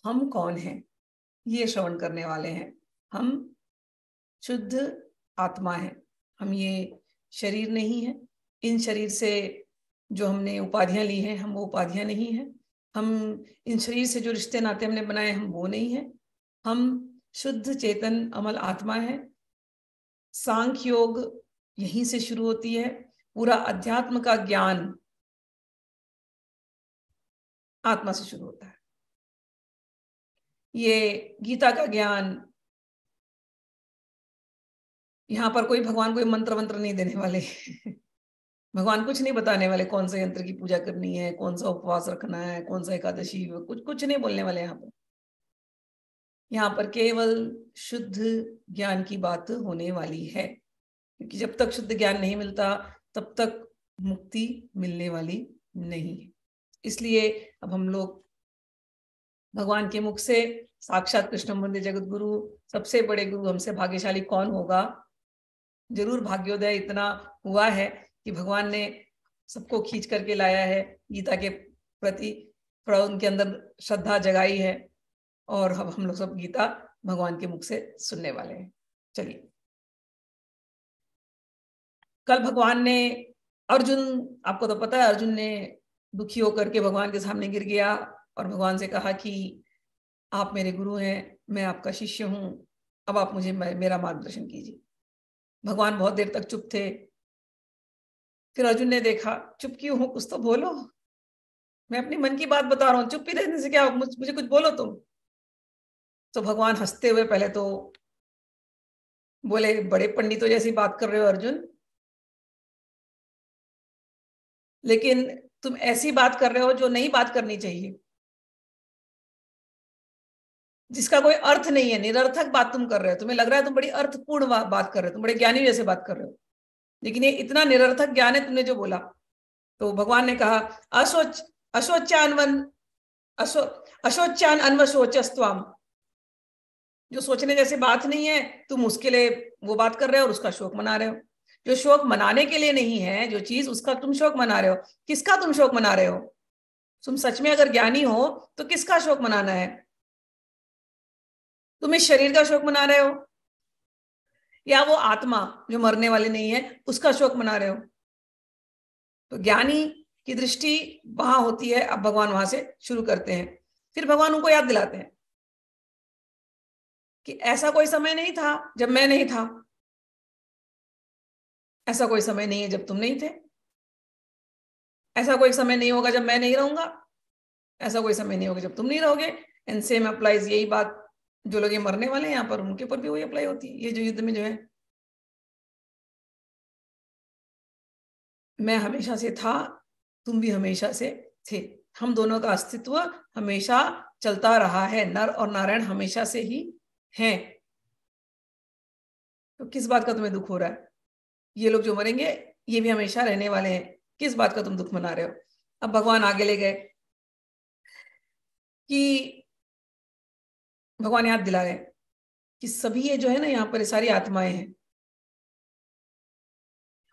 हम कौन हैं, ये श्रवण करने वाले हैं। हम शुद्ध आत्मा है, हम ये शरीर नहीं है। इन शरीर से जो हमने उपाधियां ली हैं, हम वो उपाधियां नहीं है। हम इन शरीर से जो रिश्ते नाते हमने बनाए, हम वो नहीं है। हम शुद्ध चेतन अमल आत्मा है। सांख्य योग यहीं से शुरू होती है। पूरा अध्यात्म का ज्ञान आत्मा से शुरू होता है। ये गीता का ज्ञान, यहां पर कोई भगवान कोई मंत्र मंत्र नहीं देने वाले भगवान कुछ नहीं बताने वाले, कौन सा यंत्र की पूजा करनी है, कौन सा उपवास रखना है, कौन सा एकादशी, कुछ कुछ नहीं बोलने वाले यहाँ पर। यहाँ पर केवल शुद्ध ज्ञान की बात होने वाली है, क्योंकि जब तक शुद्ध ज्ञान नहीं मिलता तब तक मुक्ति मिलने वाली नहीं है। इसलिए अब हम लोग भगवान के मुख से साक्षात कृष्ण वंदे जगत गुरु, सबसे बड़े गुरु, हमसे भाग्यशाली कौन होगा। जरूर भाग्योदय इतना हुआ है कि भगवान ने सबको खींच करके लाया है, गीता के प्रति उनके अंदर श्रद्धा जगाई है, और अब हम लोग सब गीता भगवान के मुख से सुनने वाले हैं। चलिए, कल भगवान ने अर्जुन, आपको तो पता है, अर्जुन ने दुखी होकर के भगवान के सामने गिर गया और भगवान से कहा कि आप मेरे गुरु हैं, मैं आपका शिष्य हूं, अब आप मुझे मेरा मार्गदर्शन कीजिए। भगवान बहुत देर तक चुप थे। फिर अर्जुन ने देखा, चुप क्यों हो, कुछ तो बोलो, मैं अपनी मन की बात बता रहा हूँ, चुप ही रहने से क्या, मुझे कुछ बोलो तुम। तो भगवान हंसते हुए पहले तो बोले, बड़े पंडितों जैसी बात कर रहे हो अर्जुन, लेकिन तुम ऐसी बात कर रहे हो जो नहीं बात करनी चाहिए, जिसका कोई अर्थ नहीं है, निरर्थक बात तुम कर रहे हो। तुम्हें लग रहा है तुम बड़ी अर्थपूर्ण बात कर रहे हो, तुम बड़े ज्ञानी जैसे बात कर रहे हो, लेकिन ये इतना निरर्थक ज्ञान है तुमने जो बोला। तो भगवान ने कहा, अशोचान अनवशोचस्त्वाम, जो सोचने जैसी बात नहीं है तुम उसके लिए वो बात कर रहे हो और उसका शोक मना रहे हो। जो शोक मनाने के लिए नहीं है जो चीज, उसका तुम शोक मना रहे हो। किसका तुम शोक मना रहे हो? तुम सच में अगर ज्ञानी हो तो किसका शोक मनाना है? तुम इस शरीर का शोक मना रहे हो, या वो आत्मा जो मरने वाली नहीं है उसका शोक मना रहे हो? तो ज्ञानी की दृष्टि वहां होती है। अब भगवान वहां से शुरू करते हैं। फिर भगवान उनको याद दिलाते हैं कि ऐसा कोई समय नहीं था जब मैं नहीं था, ऐसा कोई समय नहीं है जब तुम नहीं थे, ऐसा कोई समय नहीं होगा जब मैं नहीं रहूंगा, ऐसा कोई समय नहीं होगा जब तुम नहीं रहोगे। एंड सेम अप्लाइज, यही बात जो लोग ये मरने वाले हैं यहाँ पर, उनके ऊपर भी वही अप्लाई होती है। ये जो युद्ध में जो है, मैं हमेशा से था, तुम भी हमेशा से थे, हम दोनों का अस्तित्व हमेशा चलता रहा है, नर और नारायण हमेशा से ही हैं। तो किस बात का तुम्हें दुख हो रहा है? ये लोग जो मरेंगे ये भी हमेशा रहने वाले हैं, किस बात का तुम दुख मना रहे हो? अब भगवान आगे ले गए कि भगवान याद दिला रहे कि सभी ये जो है ना, यहाँ पर ये सारी आत्माएं हैं,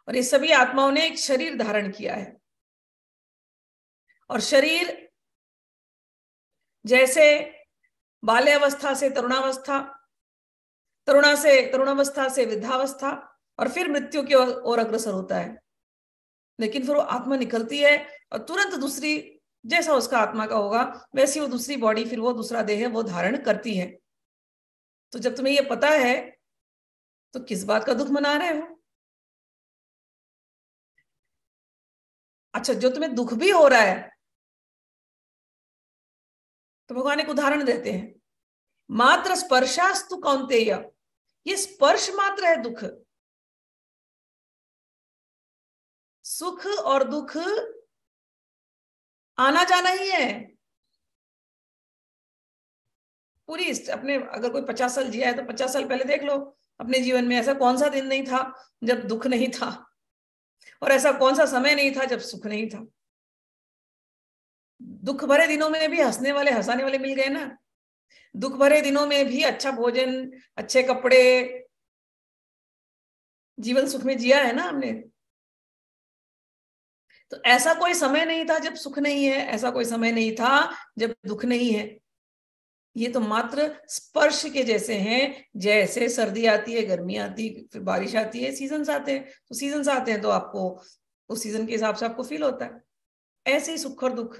और ये सभी आत्माओं ने एक शरीर धारण किया है। और शरीर जैसे बाल्यावस्था से तरुणावस्था, तरुणावस्था से वृद्धावस्था, और फिर मृत्यु की ओर अग्रसर होता है, लेकिन फिर वो आत्मा निकलती है और तुरंत दूसरी, जैसा उसका आत्मा का होगा वैसी वो दूसरी बॉडी, फिर वो दूसरा देह वो धारण करती है। तो जब तुम्हें ये पता है तो किस बात का दुख मना रहे हो? अच्छा, जो तुम्हें दुख भी हो रहा है तो भगवान एक उदाहरण देते हैं, मात्र स्पर्शास्तु कौन्तेय, ये स्पर्श मात्र है दुख। सुख और दुख आना जाना ही है। पूरी अपने, अगर कोई 50 साल जिया है तो 50 साल पहले देख लो अपने जीवन में, ऐसा कौन सा दिन नहीं था जब दुख नहीं था, और ऐसा कौन सा समय नहीं था जब सुख नहीं था। दुख भरे दिनों में भी हंसने वाले हंसाने वाले मिल गए ना। दुख भरे दिनों में भी अच्छा भोजन, अच्छे कपड़े, जीवन सुख में जिया है ना हमने। तो ऐसा कोई समय नहीं था जब सुख नहीं है, ऐसा कोई समय नहीं था जब दुख नहीं है। ये तो मात्र स्पर्श के जैसे हैं, जैसे सर्दी आती है, गर्मी आती है, फिर बारिश आती है, सीजन्स आते हैं। तो सीजन्स आते हैं तो आपको उस सीजन के हिसाब से आपको फील होता है। ऐसे ही सुख और दुख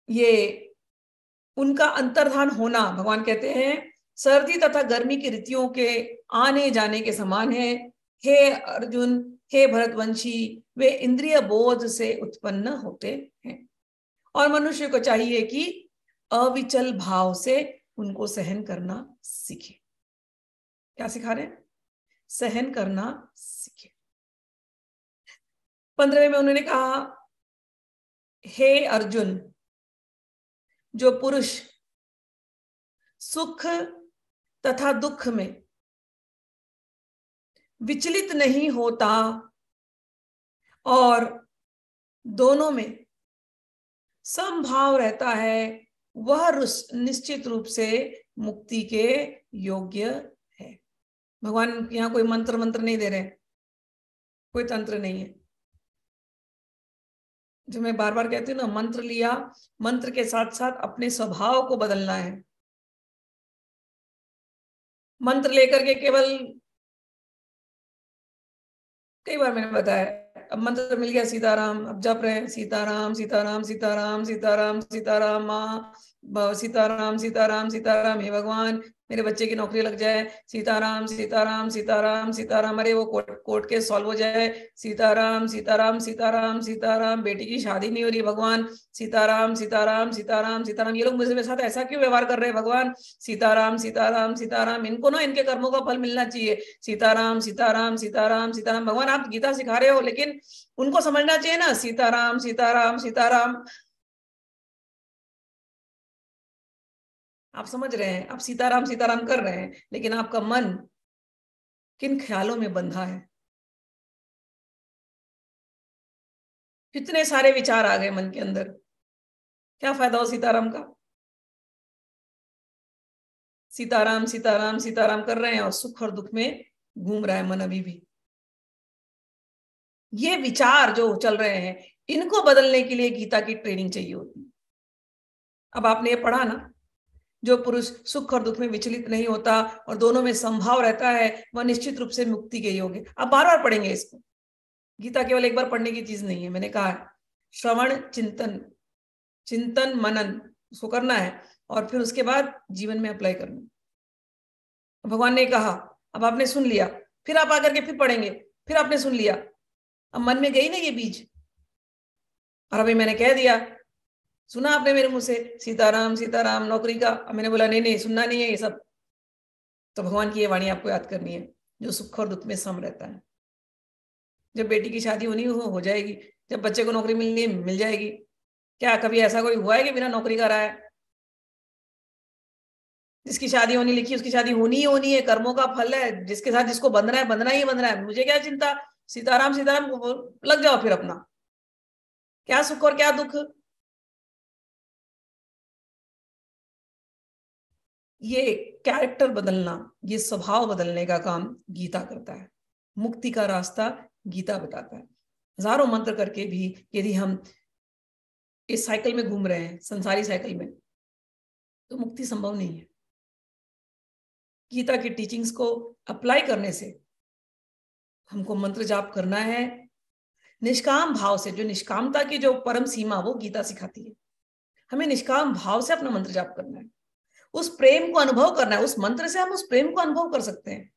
ये उनका अंतर्धान होना, भगवान कहते हैं सर्दी तथा गर्मी की ऋतुओं के आने जाने के समान है। हे अर्जुन, हे भरतवंशी, वे इंद्रिय बोध से उत्पन्न होते हैं और मनुष्य को चाहिए कि अविचल भाव से उनको सहन करना सीखे। क्या सिखा रहे हैं? सहन करना सीखे। 15वें में उन्होंने कहा, हे अर्जुन, जो पुरुष सुख तथा दुख में विचलित नहीं होता और दोनों में समभाव रहता है, वह निश्चित रूप से मुक्ति के योग्य है। भगवान यहां कोई मंत्र नहीं दे रहे, कोई तंत्र नहीं है। जो मैं बार बार कहती हूँ ना, मंत्र लिया, मंत्र के साथ साथ अपने स्वभाव को बदलना है। मंत्र लेकर के केवल, कई बार मैंने बताया, अब मंत्र मिल गया सीताराम, अब जप रहे हैं सीताराम सीताराम सीताराम सीताराम सीताराम, माँ सीताराम सीताराम सीताराम, हे भगवान मेरे बच्चे की नौकरी लग जाए, सीताराम सीताराम सीताराम सीताराम, अरे वो कोर्ट के सॉल्व हो जाए, सीताराम सीताराम सीताराम सीताराम, बेटी की शादी नहीं हो रही भगवान, सीताराम सीताराम सीताराम सीताराम। ये लोग मेरे साथ ऐसा क्यों व्यवहार कर रहे हैं भगवान? सीताराम सीताराम सीताराम, इनको ना इनके कर्मों का फल मिलना चाहिए, सीताराम सीताराम सीताराम सीताराम। भगवान आप गीता सिखा रहे हो, लेकिन उनको समझना चाहिए ना, सीताराम सीताराम सीताराम। आप समझ रहे हैं, आप सीताराम सीताराम कर रहे हैं, लेकिन आपका मन किन ख्यालों में बंधा है? कितने सारे विचार आ गए मन के अंदर, क्या फायदा हो सीताराम का? सीताराम सीताराम सीताराम कर रहे हैं और सुख और दुख में घूम रहा है मन अभी भी। ये विचार जो चल रहे हैं, इनको बदलने के लिए गीता की ट्रेनिंग चाहिए होती है। अब आपने ये पढ़ा ना, जो पुरुष सुख और दुख में विचलित नहीं होता और दोनों में संभाव रहता है, वह निश्चित रूप से मुक्ति के योग्य। अब बार बार पढ़ेंगे इसको, गीता केवल एक बार पढ़ने की चीज नहीं है। मैंने कहा है श्रवण चिंतन, चिंतन मनन उसको करना है और फिर उसके बाद जीवन में अप्लाई करना। भगवान ने कहा, अब आपने सुन लिया, फिर आप आकर के फिर पढ़ेंगे, फिर आपने सुन लिया, अब मन में गई ना ये बीज, और अभी मैंने कह दिया, सुना आपने मेरे मुंह से सीताराम सीताराम नौकरी का, अब मैंने बोला नहीं नहीं सुनना नहीं है ये सब। तो भगवान की ये वाणी आपको याद करनी है, जो सुख और दुख में सम रहता है। जब बेटी की शादी होनी हो जाएगी, जब बच्चे को नौकरी मिलनी है मिल जाएगी। क्या कभी ऐसा कोई हुआ है कि बिना नौकरी का रहा है? जिसकी शादी होनी लिखी उसकी शादी होनी ही होनी है, कर्मों का फल है, जिसके साथ जिसको बंधना है बंधना ही बंधना है, मुझे क्या चिंता, सीताराम सीताराम लग जाओ फिर अपना, क्या सुख और क्या दुख। ये कैरेक्टर बदलना, ये स्वभाव बदलने का काम गीता करता है। मुक्ति का रास्ता गीता बताता है। हजारों मंत्र करके भी यदि हम इस साइकिल में घूम रहे हैं, संसारी साइकिल में, तो मुक्ति संभव नहीं है। गीता की टीचिंग्स को अप्लाई करने से हमको मंत्र जाप करना है निष्काम भाव से। जो निष्कामता की जो परम सीमा वो गीता सिखाती है। हमें निष्काम भाव से अपना मंत्र जाप करना है, उस प्रेम को अनुभव करना है। उस मंत्र से हम उस प्रेम को अनुभव कर सकते हैं।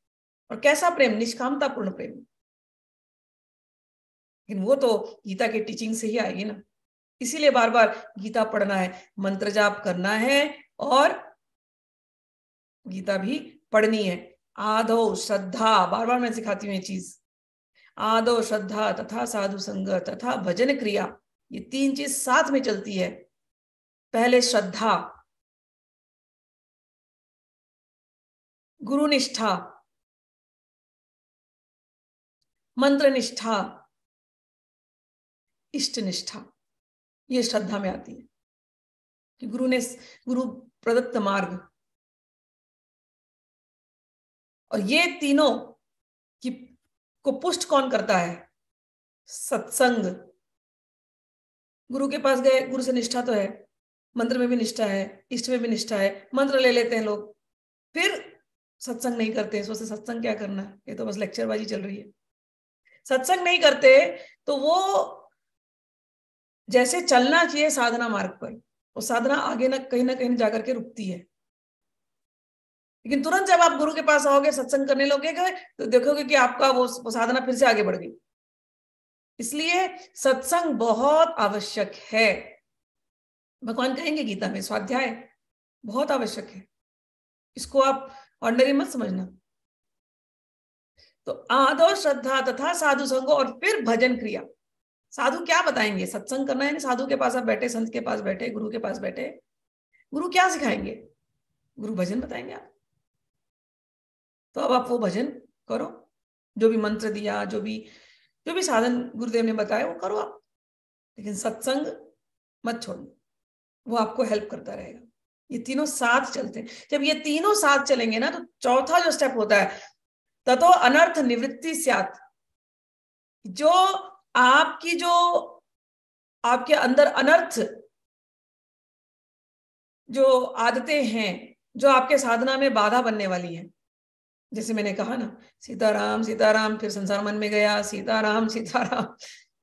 और कैसा प्रेम? निष्कामता पूर्ण प्रेम। लेकिन वो तो गीता की टीचिंग से ही आएगी ना। इसीलिए बार बार गीता पढ़ना है, मंत्र जाप करना है और गीता भी पढ़नी है। आदो श्रद्धा, बार बार मैं सिखाती हूँ ये चीज, आदो श्रद्धा तथा साधु संग तथा भजन क्रिया, ये तीन चीज साथ में चलती है। पहले श्रद्धा, गुरु निष्ठा, मंत्र निष्ठा, इष्ट निष्ठा, ये श्रद्धा में आती है कि गुरु प्रदत्त मार्ग। और ये तीनों की को पुष्ट कौन करता है? सत्संग। गुरु के पास गए, गुरु से निष्ठा तो है, मंत्र में भी निष्ठा है, इष्ट में भी निष्ठा है, मंत्र ले लेते हैं लोग, फिर सत्संग नहीं करते, सोचते सत्संग क्या करना, ये तो बस लेक्चरबाजी चल रही है। सत्संग नहीं करते तो वो जैसे चलना चाहिए साधना मार्ग पर, वो साधना आगे ना कहीं जाकर के रुकती है। लेकिन तुरंत जब आप गुरु के पास आओगे, सत्संग करने लगोगे, तो देखोगे कि आपका वो साधना फिर से आगे बढ़ गई। इसलिए सत्संग बहुत आवश्यक है। भगवान कहेंगे गीता में, स्वाध्याय बहुत आवश्यक है, इसको आप ऑर्डिनरी मत समझना। तो आदर श्रद्धा तथा साधु संगो, और फिर भजन क्रिया। साधु क्या बताएंगे? सत्संग करना है ना, साधु के पास आप बैठे, संत के पास बैठे, गुरु के पास बैठे, गुरु क्या सिखाएंगे? गुरु भजन बताएंगे आप। तो अब आप वो भजन करो, जो भी मंत्र दिया, जो भी साधन गुरुदेव ने बताया वो करो आप, लेकिन सत्संग मत छोड़ो, वो आपको हेल्प करता रहेगा। ये तीनों साथ चलते हैं। जब ये तीनों साथ चलेंगे ना, तो चौथा जो स्टेप होता है, ततो अनर्थ निवृत्ति स्यात्। जो आपके अंदर अनर्थ जो आदतें हैं, जो आपके साधना में बाधा बनने वाली हैं, जैसे मैंने कहा ना, सीताराम सीताराम, फिर संसार मन में गया, सीताराम सीताराम,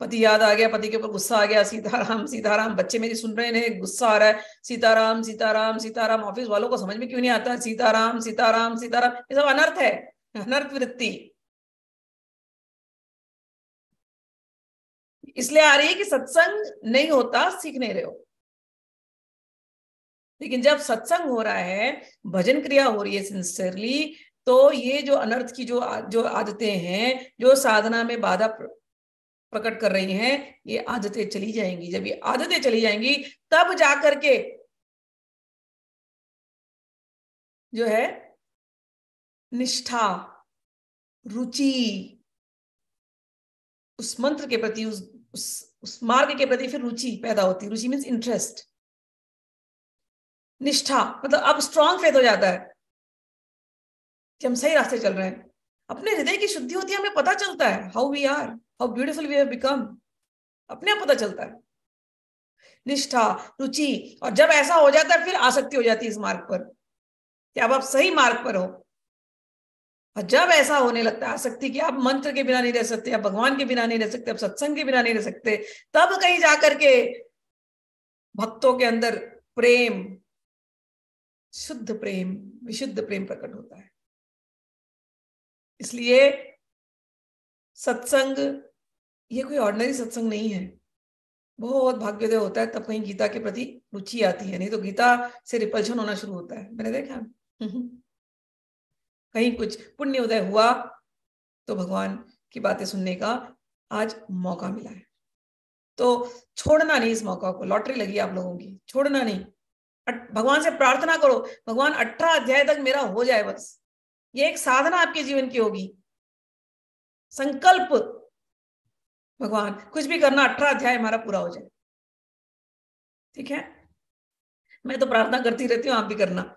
पति याद आ गया, पति के ऊपर गुस्सा आ गया, सीताराम सीताराम, बच्चे मेरी सुन रहे हैं, गुस्सा आ रहा है, सीताराम सीताराम सीताराम, ऑफिस वालों को समझ में क्यों नहीं आता, सीताराम सीताराम सीताराम, ये सब अनर्थ है, अनर्थ वृत्ति इसलिए आ रही है कि सत्संग नहीं होता, सीख नहीं रहे हो। लेकिन जब सत्संग हो रहा है, भजन क्रिया हो रही है सिंसियरली, तो ये जो अनर्थ की जो आदतें हैं, जो साधना में बाधा प्रकट कर रही हैं, ये आदतें चली जाएंगी। जब ये आदतें चली जाएंगी, तब जाकर के जो है निष्ठा, रुचि उस मंत्र के प्रति, उस मार्ग के प्रति फिर रुचि पैदा होती। रुचि मीन्स इंटरेस्ट। निष्ठा मतलब अब स्ट्रॉन्ग फेथ हो जाता है कि हम सही रास्ते चल रहे हैं। अपने हृदय की शुद्धि होती है, हमें पता चलता है how we are, how beautiful we have become, अपने आप पता चलता है। निष्ठा, रुचि, और जब ऐसा हो जाता है फिर आसक्ति हो जाती है इस मार्ग पर कि अब आप सही मार्ग पर हो। और जब ऐसा होने लगता है आसक्ति कि आप मंत्र के बिना नहीं रह सकते, आप भगवान के बिना नहीं रह सकते, आप सत्संग के बिना नहीं रह सकते, तब कहीं जाकर के भक्तों के अंदर प्रेम, शुद्ध प्रेम, विशुद्ध प्रेम प्रकट होता है। इसलिए सत्संग ये कोई ऑर्डिनरी सत्संग नहीं है, बहुत भाग्योदय होता है तब कहीं गीता के प्रति रुचि आती है, नहीं तो गीता से रिपल्शन होना शुरू होता है, मैंने देखा। कहीं कुछ पुण्य उदय हुआ तो भगवान की बातें सुनने का आज मौका मिला है, तो छोड़ना नहीं इस मौका को। लॉटरी लगी आप लोगों की, छोड़ना नहीं। भगवान से प्रार्थना करो, भगवान 18 अध्याय तक मेरा हो जाए, बस ये एक साधना आपके जीवन की होगी। संकल्प, भगवान कुछ भी करना, 18 अध्याय हमारा पूरा हो जाए, ठीक है। मैं तो प्रार्थना करती रहती हूँ, आप भी करना।